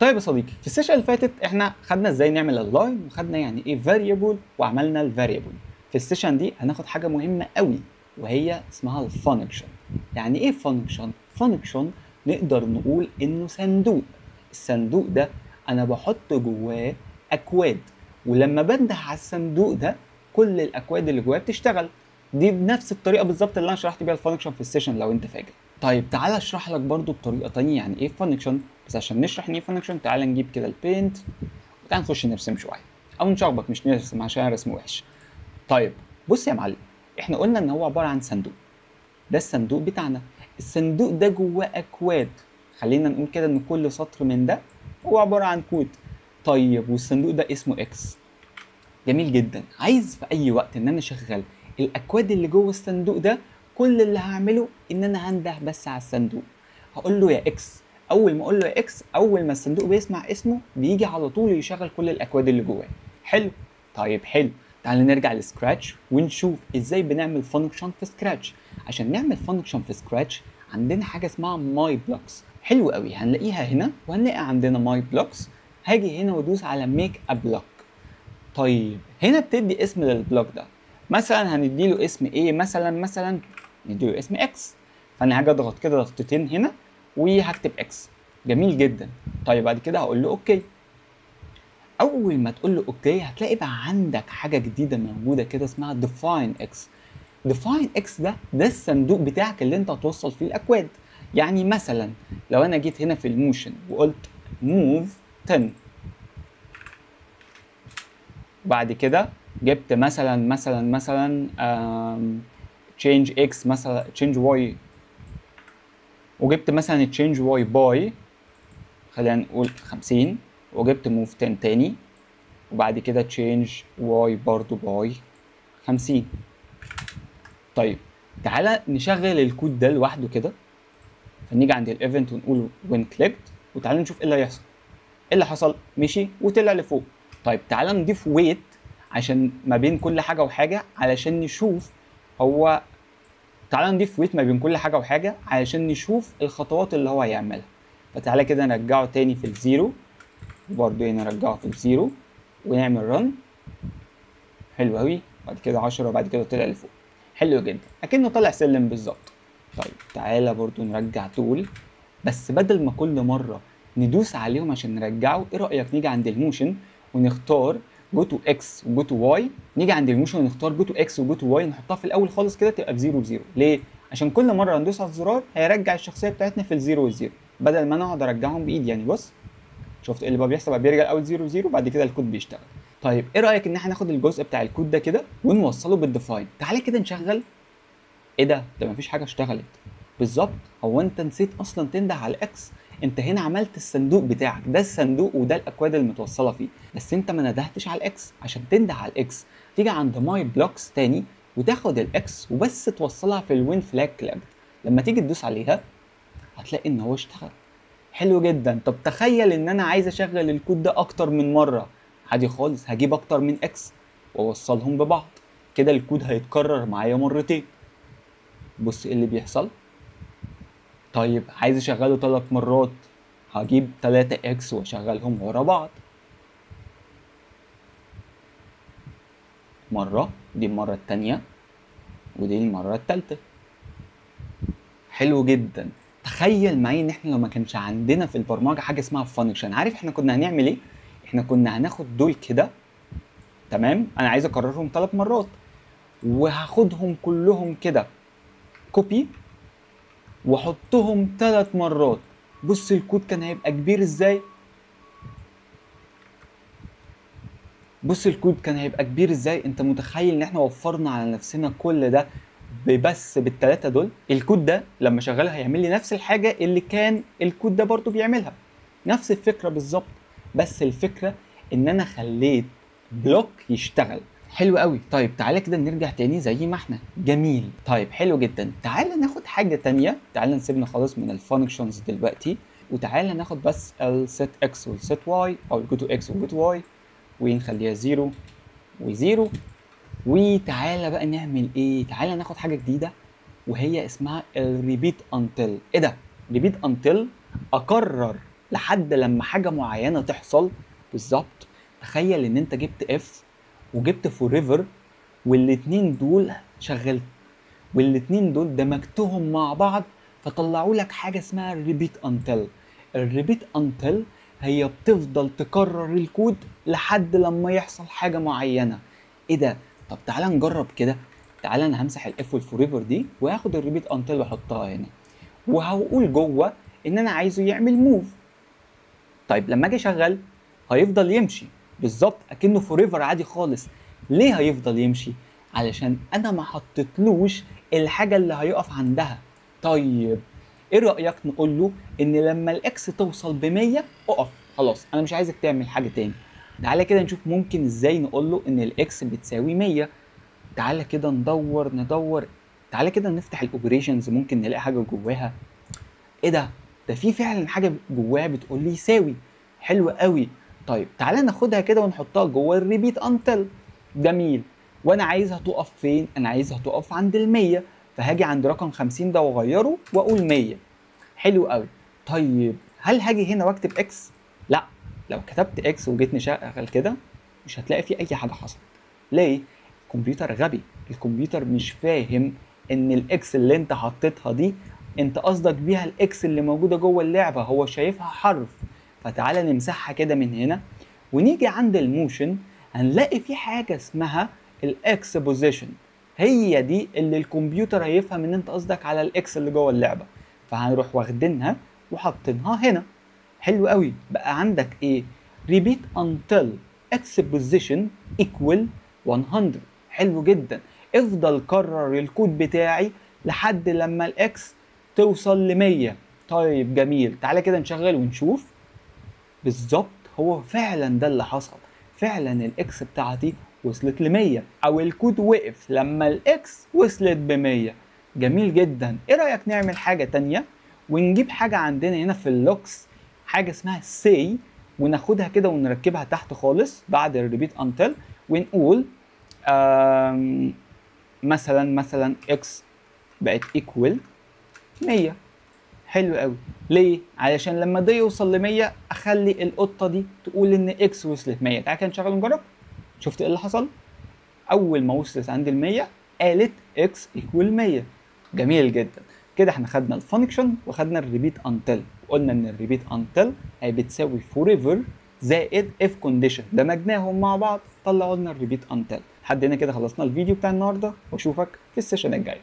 طيب يا صديقي، في السيشن اللي فاتت احنا خدنا ازاي نعمل اللاين وخدنا يعني ايه فاريبل وعملنا الفاريبل. في السيشن دي هناخد حاجه مهمه قوي وهي اسمها الفانكشن. يعني ايه فانكشن؟ فانكشن نقدر نقول انه صندوق. الصندوق ده انا بحط جواه اكواد، ولما بنده على الصندوق ده كل الاكواد اللي جواه بتشتغل. دي بنفس الطريقه بالظبط اللي انا شرحت بيها الفانكشن في السيشن لو انت فاكر. طيب تعالى اشرح لك برضو بطريقه تانية يعني ايه فانكشن. بس عشان نشرح يعني ايه فانكشن تعالى نجيب كده البينت وتعالى نخش نرسم شويه، او نشخبط مش نرسم عشان الرسم وحش. طيب بص يا معلم، احنا قلنا ان هو عباره عن صندوق. ده الصندوق بتاعنا. الصندوق ده جواه اكواد. خلينا نقول كده ان كل سطر من ده هو عباره عن كود. طيب والصندوق ده اسمه اكس. جميل جدا. عايز في اي وقت ان انا اشغل الاكواد اللي جوه الصندوق ده، كل اللي هعمله ان انا هنده بس على الصندوق، هقول له يا اكس. اول ما اقول له يا اكس، اول ما الصندوق بيسمع اسمه بيجي على طول يشغل كل الاكواد اللي جواه. حلو. طيب حلو. تعال نرجع لسكراتش ونشوف ازاي بنعمل فانكشن في سكراتش. عشان نعمل فانكشن في سكراتش عندنا حاجه اسمها ماي بلوكس. حلو قوي، هنلاقيها هنا وهنلاقي عندنا ماي بلوكس. هاجي هنا وادوس على ميك ا بلوك. طيب هنا بتدي اسم للبلوك ده. مثلا هنديله اسم ايه؟ مثلا نديله اسم اكس. فانا هاجي اضغط كده ضغطتين هنا وهكتب اكس. جميل جدا. طيب بعد كده هقول له اوكي. اول ما تقول له اوكي هتلاقي بقى عندك حاجه جديده موجوده كده اسمها define x. define x ده الصندوق بتاعك اللي انت هتوصل فيه الاكواد. يعني مثلا لو انا جيت هنا في الموشن وقلت move 10، وبعد كده جبت مثلا change x مثلا change y، وجبت مثلا change y باي خلينا نقول 50، وجبت move 10 تاني، وبعد كده change y برضو باي 50. طيب تعالى نشغل الكود ده لوحده كده، فنيجي عند الايفنت ونقول when clicked، وتعالى نشوف ايه اللي هيحصل. ايه اللي حصل؟ مشي وطلع لفوق. طيب تعالى نضيف ويت عشان ما بين كل حاجه وحاجه علشان نشوف هو. تعالى نضيف ويت ما بين كل حاجه وحاجه علشان نشوف الخطوات اللي هو هيعملها. فتعالى كده نرجعه تاني في الزيرو، وبرده هنا نرجعه في الزيرو ونعمل رن. حلو قوي. بعد كده 10 وبعد كده طلع لفوق. حلو جدا، اكنه طالع سلم بالظبط. طيب تعالى برده نرجع تول، بس بدل ما كل مره ندوس عليهم عشان نرجعه، ايه رايك نيجي عند الموشن ونختار جو تو اكس وجو تو واي. نيجي عند الموشن ونختار جو تو اكس وجو تو واي، نحطها في الاول خالص كده تبقى بزيرو بزيرو. ليه؟ عشان كل مره ندوس على الزرار هيرجع الشخصيه بتاعتنا في الزيرو والزيرو، بدل ما انا اقعد ارجعهم بايدي. يعني بص، شفت ايه اللي بقى بيحصل؟ بقى بيرجع الاول زيرو زيرو بعد كده الكود بيشتغل. طيب ايه رايك ان احنا ناخد الجزء بتاع الكود ده كده ونوصله بالديفاين؟ تعالى كده نشغل. ايه ده مفيش حاجه اشتغلت. بالظبط، هو انت نسيت اصلا تنده على الاكس. انت هنا عملت الصندوق بتاعك، ده الصندوق وده الاكواد المتوصله فيه، بس انت ما ندهتش على الاكس. عشان تنده على الاكس تيجي عند ماي بلوكس تاني وتاخد الاكس وبس توصلها في الوين فلاج كلاج. لما تيجي تدوس عليها هتلاقي ان هو اشتغل. حلو جدا. طب تخيل ان انا عايز اشغل الكود ده اكتر من مره. عادي خالص، هجيب اكتر من اكس واوصلهم ببعض، كده الكود هيتكرر معايا مرتين. بص ايه اللي بيحصل. طيب عايز اشغله 3 مرات، هجيب 3 اكس واشغلهم ورا بعض. مرة، دي المرة التانية، ودي المرة التالتة. حلو جدا. تخيل معايا ان احنا لو ما كانش عندنا في البرمجة حاجة اسمها فانكشن، عارف احنا كنا هنعمل ايه؟ احنا كنا هناخد دول كده، تمام، انا عايز اكررهم 3 مرات، وهاخدهم كلهم كده كوبي واحطهم 3 مرات. بص الكود كان هيبقى كبير ازاي. بص الكود كان هيبقى كبير ازاي. انت متخيل ان احنا وفرنا على نفسنا كل ده بس بالثلاثه دول؟ الكود ده لما شغالها هيعمل لي نفس الحاجه اللي كان الكود ده برضو بيعملها، نفس الفكره بالظبط. بس الفكره ان انا خليت بلوك يشتغل. حلو قوي. طيب تعالى كده نرجع تاني زي ما احنا. جميل. طيب حلو جدا. تعالى ناخد حاجه تانية. تعالى نسيبنا خالص من الفانكشنز دلوقتي، وتعالى ناخد بس السيت اكس والسيت واي، او الجو تو اكس والجو تو واي، ونخليها 0 و0. وتعالى بقى نعمل ايه؟ تعالى ناخد حاجه جديده وهي اسمها الريبيت انتل. ايه ده؟ ريبيت انتل اكرر لحد لما حاجه معينه تحصل. بالظبط. تخيل ان انت جبت اف وجبت فوريفر، والاتنين دول والاتنين دول دمجتهم مع بعض فطلعوا لك حاجه اسمها الريبيت انتل. الريبيت انتل هي بتفضل تكرر الكود لحد لما يحصل حاجه معينه. ايه ده؟ طب تعالى نجرب كده. تعالى انا همسح الاف والفوريفر دي وهاخد الريبيت انتل واحطها هنا، وهقول جوه ان انا عايزه يعمل موف. طيب لما اجي اشغل هيفضل يمشي بالظبط اكنه فوريفر عادي خالص. ليه هيفضل يمشي؟ علشان انا ما حطيتلوش الحاجه اللي هيقف عندها. طيب ايه رايك نقول له ان لما الاكس توصل ب 100 اقف خلاص، انا مش عايزك تعمل حاجه تاني. تعالى كده نشوف ممكن ازاي نقول له ان الاكس بتساوي 100. تعالى كده ندور. تعالى كده نفتح الاوبريشنز، ممكن نلاقي حاجه جواها. ايه ده؟ ده في فعلا حاجه جواها بتقول لي يساوي. حلو قوي. طيب تعالى ناخدها كده ونحطها جوه الريبيت انتل. جميل. وانا عايزها تقف فين؟ انا عايزها تقف عند ال100، فهاجي عند رقم 50 ده واغيره واقول 100. حلو قوي. طيب هل هاجي هنا واكتب اكس؟ لا. لو كتبت اكس وجيت نشغل كده مش هتلاقي في اي حاجه حصلت. ليه؟ الكمبيوتر غبي. الكمبيوتر مش فاهم ان الاكس اللي انت حطيتها دي انت قصدك بيها الاكس اللي موجوده جوه اللعبه، هو شايفها حرف. فتعالى نمسحها كده من هنا ونيجي عند الموشن، هنلاقي في حاجه اسمها الاكس بوزيشن. هي دي اللي الكمبيوتر هيفهم ان انت قصدك على الاكس اللي جوه اللعبه، فهنروح واخدينها وحاطينها هنا. حلو قوي. بقى عندك ايه؟ repeat until x position equal 100. حلو جدا. افضل كرر الكود بتاعي لحد لما الاكس توصل ل 100. طيب جميل. تعالى كده نشغل ونشوف. بالظبط هو فعلا ده اللي حصل. فعلا الاكس بتاعتي وصلت ل 100، او الكود وقف لما الاكس وصلت ب 100. جميل جدا. ايه رايك نعمل حاجه تانية ونجيب حاجه عندنا هنا في اللوكس، حاجه اسمها سي، وناخدها كده ونركبها تحت خالص بعد الريبيت انتل، ونقول مثلا اكس بقت ايكوال 100. حلو قوي. ليه؟ علشان لما ده يوصل ل 100 اخلي القطه دي تقول ان اكس وصلت 100. تعالى كده نشغل ونجرب. شفت ايه اللي حصل؟ اول ما وصلت عند ال 100 قالت اكس ايكوال 100. جميل جدا. كده احنا خدنا الفانكشن وخدنا الريبيت انتل، وقلنا ان الريبيت انتل هي بتساوي فوريفر زائد اف كونديشن، دمجناهم مع بعض طلعوا لنا الريبيت انتل. لحد هنا كده خلصنا الفيديو بتاع النهارده، واشوفك في السيشن الجاي.